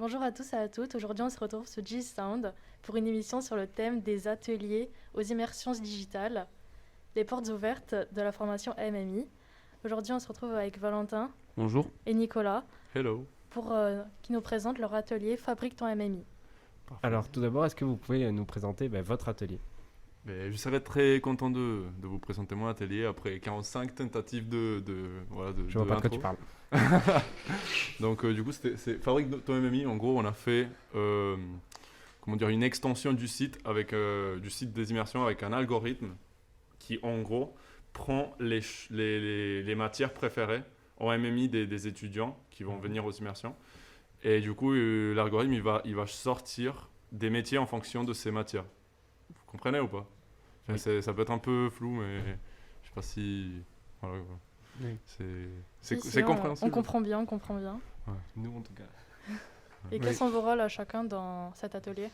Bonjour à tous et à toutes. Aujourd'hui, on se retrouve sur G-Sound pour une émission sur le thème des ateliers aux immersions digitales, les portes ouvertes de la formation MMI. Aujourd'hui, on se retrouve avec Valentin Bonjour. et Nicolas Hello. pour qui nous présentent leur atelier Fabrique ton MMI. Parfait. Alors tout d'abord, est-ce que vous pouvez nous présenter votre atelier? Je serais très content de vous présenter mon atelier après 45 tentatives de Je vois pas de quoi tu parles. Donc du coup, c'est Fabrique ton MMI. En gros, on a fait une extension du site avec du site des immersions avec un algorithme qui en gros prend les matières préférées en MMI des étudiants qui vont venir aux immersions. Et du coup, l'algorithme il va sortir des métiers en fonction de ces matières. Vous comprenez ou pas? Oui. Ça peut être un peu flou, mais je sais pas si. Voilà, quoi. Oui. C'est compréhensible. On comprend bien. Ouais. Nous en tout cas. Et Oui. quels sont vos rôles à chacun dans cet atelier?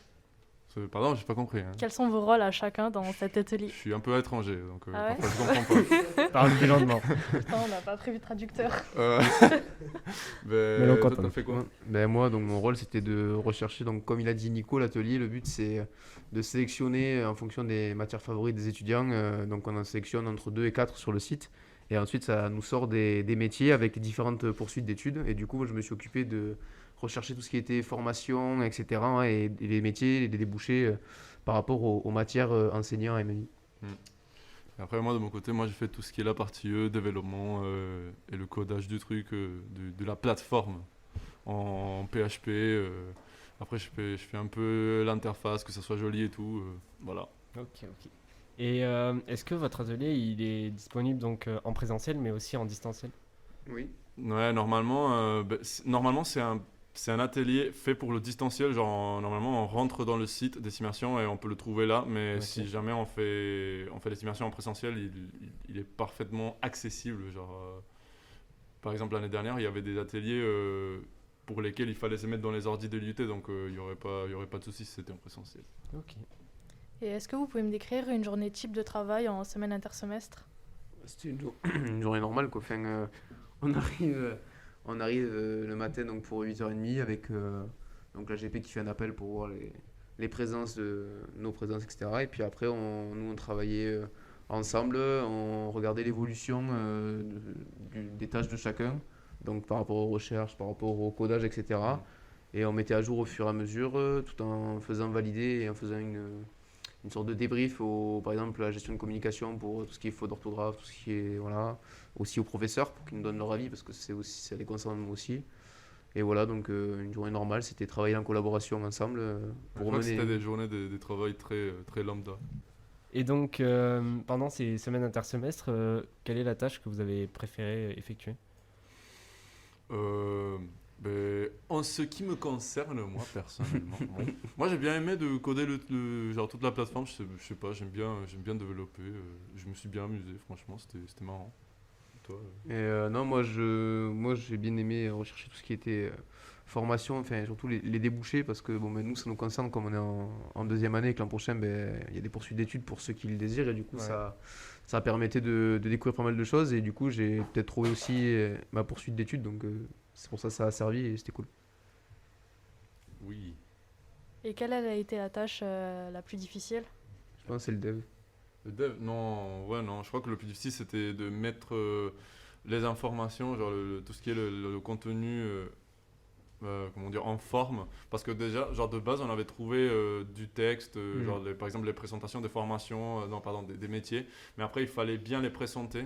Pardon, j'ai pas compris. Hein. Quels sont vos rôles à chacun dans cet Je atelier? suis un peu étranger, donc Ah ouais parfois je comprends pas. Parle plus lentement. Putain, on n'a pas prévu de traducteur. Mais Toi, t'as fait quoi? Moi, donc, mon rôle, c'était de rechercher, donc, comme il a dit Nico, l'atelier. Le but, c'est de sélectionner en fonction des matières favorites des étudiants. Donc, on en sélectionne entre 2 et 4 sur le site. Et ensuite, ça nous sort des métiers avec les différentes poursuites d'études. Et du coup, je me suis occupé de rechercher tout ce qui était formation, etc. Et les métiers, les débouchés par rapport aux matières enseignées en MMI. Et après, moi, de mon côté, j'ai fait tout ce qui est la partie développement et le codage du truc, de la plateforme en PHP. Après, je fais un peu l'interface, que ça soit joli et tout. Voilà. Ok. Et est-ce que votre atelier il est disponible donc en présentiel mais aussi en distanciel? Oui. Ouais, normalement c'est un atelier fait pour le distanciel. Genre, normalement, on rentre dans le site des immersions et on peut le trouver là. Mais Ok. si jamais on fait les immersions en présentiel, il est parfaitement accessible. Genre, par exemple, l'année dernière, il y avait des ateliers pour lesquels il fallait se mettre dans les ordis de l'IUT. Donc, il n'y aurait pas de souci si c'était en présentiel. Ok. Et est-ce que vous pouvez me décrire une journée type de travail en semaine intersemestre? C'était une journée normale, quoi. Enfin, on arrive le matin donc, pour 8h30 avec donc la GP qui fait un appel pour voir les présences, nos présences, etc. Et puis après, nous, on travaillait ensemble, on regardait l'évolution des tâches de chacun, donc par rapport aux recherches, par rapport au codage, etc. Et on mettait à jour au fur et à mesure, tout en faisant valider et en faisant une sorte de débrief, par exemple, la gestion de communication pour tout ce qui est faute d'orthographe, tout ce qui est, voilà, aussi aux professeurs pour qu'ils nous donnent leur avis parce que ça les concerne aussi. Et voilà, donc une journée normale, c'était travailler en collaboration ensemble Je crois que c'était des journées de travail très, très lambda. Et donc pendant ces semaines intersemestres, quelle est la tâche que vous avez préféré effectuer? En ce qui me concerne, moi personnellement, moi j'ai bien aimé de coder genre toute la plateforme. Je sais pas, j'aime bien développer. Je me suis bien amusé, franchement, c'était marrant. Toi, Et non, moi j'ai bien aimé rechercher tout ce qui était formation, enfin surtout les débouchés parce que bon, nous ça nous concerne comme on est en deuxième année et que l'an prochain il y a des poursuites d'études pour ceux qui le désirent et du coup Ouais. ça permettait de découvrir pas mal de choses et du coup j'ai peut-être trouvé aussi ma poursuite d'études donc c'est pour ça que ça a servi et c'était cool. oui. Et quelle a été la tâche la plus difficile? Je pense que c'est le dev. Le dev, non, je crois que le plus difficile c'était de mettre les informations, genre tout ce qui est le contenu. En forme, parce que déjà genre de base on avait trouvé du texte, genre par exemple les présentations des formations, non pardon des métiers, mais après il fallait bien les présenter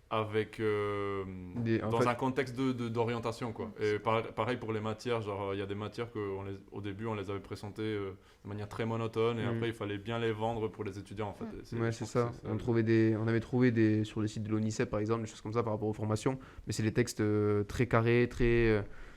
avec dans un contexte d'orientation quoi. Et pareil pour les matières, genre il y a des matières que au début on les avait présentées de manière très monotone et après il fallait bien les vendre pour les étudiants en fait. Ouais, c'est ça. On avait trouvé sur le site de l'ONICEP par exemple des choses comme ça par rapport aux formations, mais c'est des textes très carrés,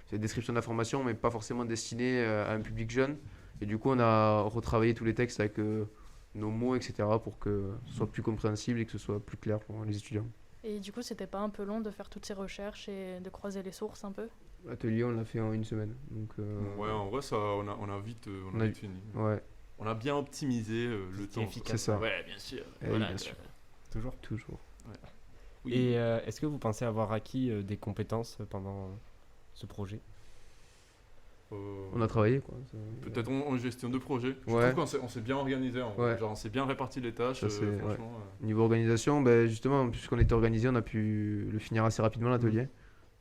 c'est des descriptions de la formation, mais pas forcément destinées à un public jeune. Et du coup, on a retravaillé tous les textes avec nos mots, etc., pour que ce soit plus compréhensible et que ce soit plus clair pour les étudiants. Et du coup, c'était pas un peu long de faire toutes ces recherches et de croiser les sources un peu? L'atelier, on l'a fait en une semaine. Donc, Ouais, en vrai, ça, on a vite fini. Ouais, On a bien optimisé le C'était temps. efficace. c'est ça. Ouais, bien sûr. Eh Voilà, bien quoi. sûr. Toujours. Oui. Et est-ce que vous pensez avoir acquis des compétences pendant ce projet? On a travaillé, quoi. Peut-être en gestion de projet. Je Ouais. trouve qu'on s'est bien organisé. Ouais. Genre, on s'est bien réparti les tâches. Ça, c'est- Franchement, Niveau organisation, ben, justement, puisqu'on était organisé, on a pu le finir assez rapidement, l'atelier.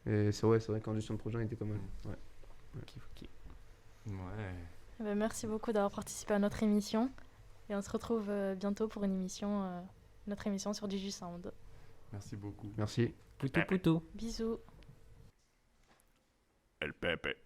Et c'est vrai qu'en gestion de projet, on était quand même. Ouais. ouais. Eh ben, merci beaucoup d'avoir participé à notre émission. Et on se retrouve bientôt pour notre émission sur DigiSound. Merci beaucoup. Merci. Poutou poutou. Bisous. El Pepe.